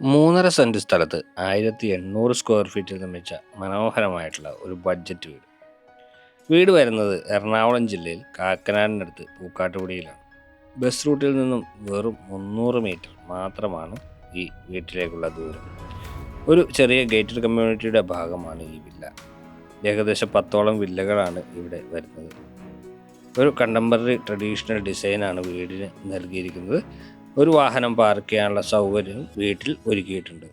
3.5 saint സ്ഥലത്ത് 1800 square ഫീറ്റിൽ നിർമ്മിച്ച മനോഹരമായിട്ടുള്ള ഒരു ബഡ്ജറ്റ് വീട്. വീട് വരുന്നത് എറണാകുളം ജില്ലയിൽ കാക്കനാടിനടുത്ത് പൂക്കാട്ടുപടിയിലാണ്. ബസ് റൂട്ടിൽ നിന്നും വെറും 300 മീറ്റർ മാത്രമാണ് ഈ വീട്ടിലേക്കുള്ള ദൂരം. ഒരു ചെറിയ ഗേറ്റഡ് കമ്മ്യൂണിറ്റിയുടെ ഭാഗമാണ് ഈ വില്ല. ഏകദേശം 10ഓളം വില്ലകളാണ് ഇവിടെ വരുന്നത്. ഒരു കണ്ടംപററി ട്രഡീഷണൽ ഡിസൈനാണ് വീടിന് നൽകിയിരിക്കുന്നത്. ഒരു വാഹനം പാർക്ക് ചെയ്യാനുള്ള സൗകര്യം വീട്ടിൽ ഒരുക്കിയിട്ടുണ്ട്.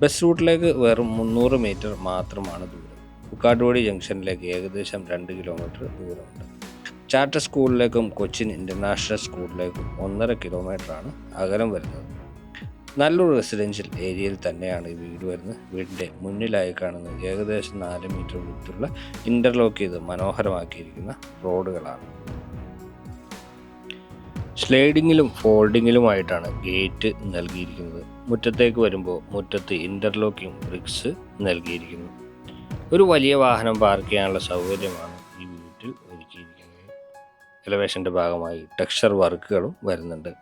ബസ് റൂട്ടിലേക്ക് വെറും 300 മീറ്റർ മാത്രമാണ് ദൂരം. പൂക്കാട്ടുപടി ജംഗ്ഷനിലേക്ക് ഏകദേശം 2 കിലോമീറ്റർ ദൂരമുണ്ട്. ചാർട്ടർ സ്കൂളിലേക്കും കൊച്ചിൻ ഇൻ്റർനാഷണൽ സ്കൂളിലേക്കും 1.5 കിലോമീറ്ററാണ് അകലം വരുന്നത്. നല്ലൊരു റെസിഡൻഷ്യൽ ഏരിയയിൽ തന്നെയാണ് ഈ വീട് വരുന്നത്. വീടിൻ്റെ മുന്നിലായി കാണുന്നത് ഏകദേശം 4 മീറ്റർ വിട്ടുള്ള ഇൻ്റർലോക്ക് ചെയ്ത് മനോഹരമാക്കിയിരിക്കുന്ന റോഡുകളാണ്. സ്ലൈഡിങ്ങിലും ഫോൾഡിങ്ങിലുമായിട്ടാണ് ഗേറ്റ് നൽകിയിരിക്കുന്നത്. മുറ്റത്തേക്ക് വരുമ്പോൾ മുറ്റത്ത് ഇൻ്റർലോക്കിംഗ് ബ്രിക്സ് നൽകിയിരിക്കുന്നു. ഒരു വലിയ വാഹനം പാർക്ക് ചെയ്യാനുള്ള സൗകര്യമാണ് ഈ വീട്ടിൽ ഒരുക്കിയിരിക്കുന്നത്. എലവേഷൻ്റെ ഭാഗമായി ടെക്സ്ചർ വർക്കുകളും വരുന്നുണ്ട്.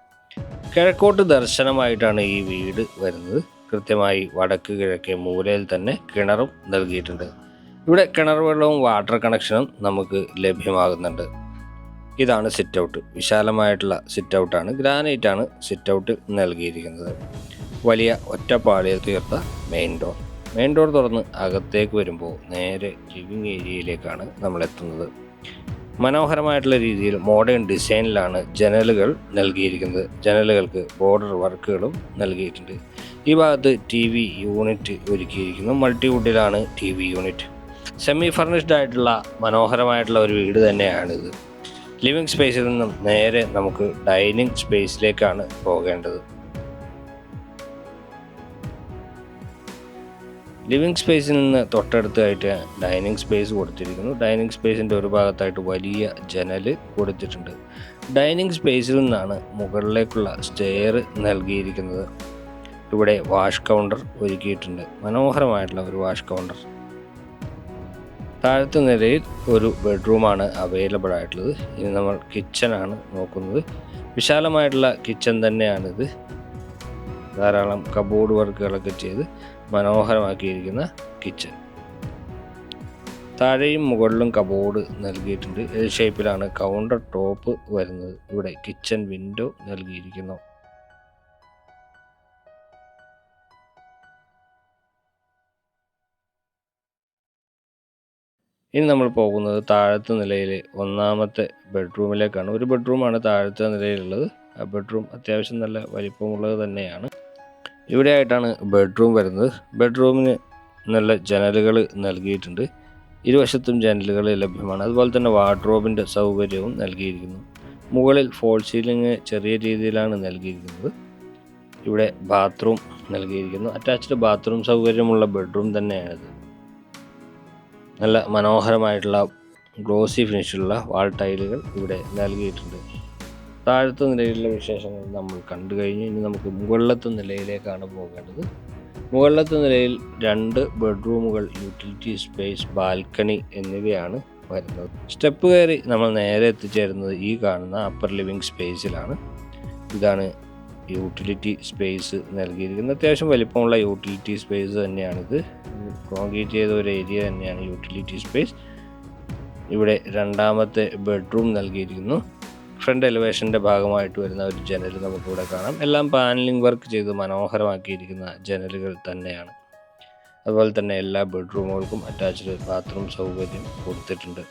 കിഴക്കോട്ട് ദർശനമായിട്ടാണ് ഈ വീട് വരുന്നത്. കൃത്യമായി വടക്ക് കിഴക്കേ മൂലയിൽ തന്നെ കിണറും നൽകിയിട്ടുണ്ട്. ഇവിടെ കിണർ വെള്ളവും വാട്ടർ കണക്ഷനും നമുക്ക് ലഭ്യമാകുന്നുണ്ട്. ഇതാണ് സിറ്റ് ഔട്ട്. വിശാലമായിട്ടുള്ള സിറ്റ് ഔട്ടാണ്. ഗ്രാനൈറ്റാണ് സിറ്റ് ഔട്ട് നൽകിയിരിക്കുന്നത്. വലിയ ഒറ്റപ്പാളിയിൽ തീർത്ത മെയിൻ ഡോർ തുറന്ന് അകത്തേക്ക് വരുമ്പോൾ നേരെ ലിവിങ് ഏരിയയിലേക്കാണ് നമ്മൾ എത്തുന്നത്. മനോഹരമായിട്ടുള്ള രീതിയിൽ മോഡേൺ ഡിസൈനിലാണ് ജനലുകൾ നൽകിയിരിക്കുന്നത്. ജനലുകൾക്ക് ബോർഡർ വർക്കുകളും നൽകിയിട്ടുണ്ട്. ഈ ഭാഗത്ത് TV യൂണിറ്റ് ഒരുക്കിയിരിക്കുന്നു. മൾട്ടിവുഡിലാണ് TV യൂണിറ്റ്. സെമി ഫർണിഷ്ഡ് ആയിട്ടുള്ള മനോഹരമായിട്ടുള്ള ഒരു വീട് തന്നെയാണിത്. ലിവിങ് സ്പേസിൽ നിന്നും നേരെ നമുക്ക് ഡൈനിങ് സ്പേസിലേക്കാണ് പോകേണ്ടത്. ലിവിങ് സ്പേസിൽ നിന്ന് തൊട്ടടുത്തായിട്ട് ഡൈനിങ് സ്പേസ് കൊടുത്തിരിക്കുന്നു. ഡൈനിങ് സ്പേസിൻ്റെ ഒരു ഭാഗത്തായിട്ട് വലിയ ജനൽ കൊടുത്തിട്ടുണ്ട്. ഡൈനിങ് സ്പേസിൽ നിന്നാണ് മുകളിലേക്കുള്ള സ്റ്റെയർ നൽകിയിരിക്കുന്നത്. ഇവിടെ വാഷ് കൗണ്ടർ ഒരുക്കിയിട്ടുണ്ട്. മനോഹരമായിട്ടുള്ള ഒരു വാഷ് കൗണ്ടർ. താഴത്തെ നിലയിൽ ഒരു ബെഡ്റൂമാണ് അവൈലബിൾ ആയിട്ടുള്ളത്. ഇനി നമ്മൾ കിച്ചനാണ് നോക്കുന്നത്. വിശാലമായിട്ടുള്ള കിച്ചൺ തന്നെയാണിത്. ധാരാളം കബോർഡ് വർക്കുകളൊക്കെ ചെയ്ത് മനോഹരമാക്കിയിരിക്കുന്ന കിച്ചൺ. താഴെയും മുകളിലും കബോർഡ് നൽകിയിട്ടുണ്ട്. എൽ ഷേപ്പിലാണ് കൗണ്ടർ ടോപ്പ് വരുന്നത്. ഇവിടെ കിച്ചൺ വിൻഡോ നൽകിയിരിക്കുന്നു. ഇനി നമ്മൾ പോകുന്നത് താഴത്തെ നിലയിലെ 1ാമത്തെ ബെഡ്റൂമിലേക്കാണ്. ഒരു ബെഡ്റൂമാണ് താഴത്തെ നിലയിലുള്ളത്. ആ ബെഡ്റൂം അത്യാവശ്യം നല്ല വലിപ്പമുള്ളത് തന്നെയാണ്. ഇവിടെയായിട്ടാണ് ബെഡ്റൂം വരുന്നത്. ബെഡ്റൂമിന് നല്ല ജനലുകൾ നൽകിയിട്ടുണ്ട്. ഇരുവശത്തും ജനലുകൾ ലഭ്യമാണ്. അതുപോലെ തന്നെ വാർഡ്രോബിൻ്റെ സൗകര്യവും നൽകിയിരിക്കുന്നു. മുകളിൽ ഫോൾ സീലിംഗ് ചെറിയ രീതിയിലാണ് നൽകിയിരിക്കുന്നത്. ഇവിടെ ബാത്റൂം നൽകിയിരിക്കുന്നു. അറ്റാച്ച്ഡ് ബാത്റൂം സൗകര്യമുള്ള ബെഡ്റൂം തന്നെയാണിത്. നല്ല മനോഹരമായിട്ടുള്ള ഗ്ലോസി ഫിനിഷുള്ള വാൾ ടൈലുകൾ ഇവിടെ നൽകിയിട്ടുണ്ട്. താഴത്തെ നിലയിലുള്ള വിശേഷങ്ങൾ നമ്മൾ കണ്ടു കഴിഞ്ഞു. ഇനി നമുക്ക് മുകളിലത്തെ നിലയിലേക്കാണ് പോകേണ്ടത്. മുകളിലത്തെ നിലയിൽ 2 ബെഡ്റൂമുകൾ, യൂട്ടിലിറ്റി സ്പേസ്, ബാൽക്കണി എന്നിവയാണ് വരുന്നത്. സ്റ്റെപ്പ് കയറി നമ്മൾ നേരെ എത്തിച്ചേരുന്നത് ഈ കാണുന്ന അപ്പർ ലിവിങ് സ്പേസിലാണ്. ഇതാണ് യൂട്ടിലിറ്റി സ്പേസ് നൽകിയിരിക്കുന്നത്. അത്യാവശ്യം വലിപ്പമുള്ള യൂട്ടിലിറ്റി സ്പേസ് തന്നെയാണിത്. കോൺക്രീറ്റ് ചെയ്ത ഒരു ഏരിയ തന്നെയാണ് യൂട്ടിലിറ്റി സ്പേസ്. ഇവിടെ 2ാമത്തെ ബെഡ്റൂം നൽകിയിരിക്കുന്നു. ഫ്രണ്ട് എലിവേഷൻ്റെ ഭാഗമായിട്ട് വരുന്ന ഒരു ജനൽ നമുക്കിവിടെ കാണാം. എല്ലാം പാനലിംഗ് വർക്ക് ചെയ്ത് മനോഹരമാക്കിയിരിക്കുന്ന ജനലുകൾ തന്നെയാണ്. അതുപോലെ തന്നെ എല്ലാ ബെഡ്റൂമുകൾക്കും അറ്റാച്ച്ഡ് ബാത്റൂം സൗകര്യം കൊടുത്തിട്ടുണ്ട്.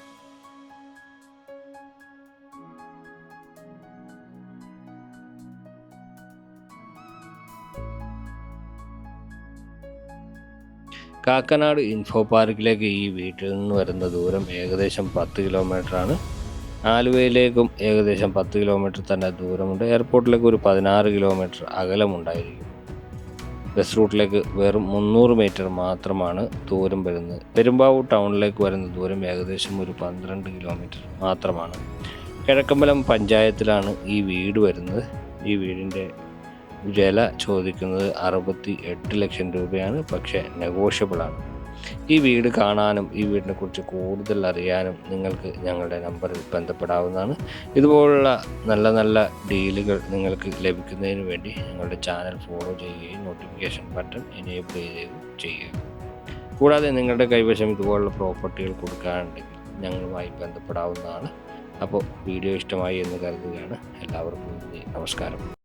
കാക്കനാട് ഇൻഫോ പാർക്കിലേക്ക് ഈ വീട്ടിൽ നിന്ന് വരുന്ന ദൂരം ഏകദേശം 10 കിലോമീറ്ററാണ്. ആലുവയിലേക്കും ഏകദേശം 10 കിലോമീറ്റർ തന്നെ ദൂരമുണ്ട്. എയർപോർട്ടിലേക്ക് ഒരു 16 കിലോമീറ്റർ അകലമുണ്ടായിരിക്കും. ബസ് റൂട്ടിലേക്ക് വെറും 300 മീറ്റർ മാത്രമാണ് ദൂരം വരുന്നത്. പെരുമ്പാവൂർ ടൗണിലേക്ക് വരുന്ന ദൂരം ഏകദേശം ഒരു 12 കിലോമീറ്റർ മാത്രമാണ്. കിഴക്കമ്പലം പഞ്ചായത്തിലാണ് ഈ വീട് വരുന്നത്. ഈ വീടിൻ്റെ വില ചോദിക്കുന്നത് 68 ലക്ഷം രൂപയാണ്. പക്ഷേ നെഗോഷ്യബിളാണ്. ഈ വീട് കാണാനും ഈ വീടിനെക്കുറിച്ച് കൂടുതൽ അറിയാനും നിങ്ങൾക്ക് ഞങ്ങളുടെ നമ്പറിൽ ബന്ധപ്പെടാവുന്നതാണ്. ഇതുപോലുള്ള നല്ല നല്ല ഡീലുകൾ നിങ്ങൾക്ക് ലഭിക്കുന്നതിന് വേണ്ടി ഞങ്ങളുടെ ചാനൽ ഫോളോ ചെയ്യുകയും നോട്ടിഫിക്കേഷൻ ബട്ടൺ എനേബിൾ ചെയ്യുക. കൂടാതെ നിങ്ങളുടെ കൈവശം ഇതുപോലുള്ള പ്രോപ്പർട്ടികൾ കൊടുക്കാനുണ്ടെങ്കിൽ ഞങ്ങളുമായി ബന്ധപ്പെടാവുന്നതാണ്. അപ്പോൾ വീഡിയോ ഇഷ്ടമായി എന്ന് കരുതുകയാണ്. എല്ലാവർക്കും നമസ്കാരം.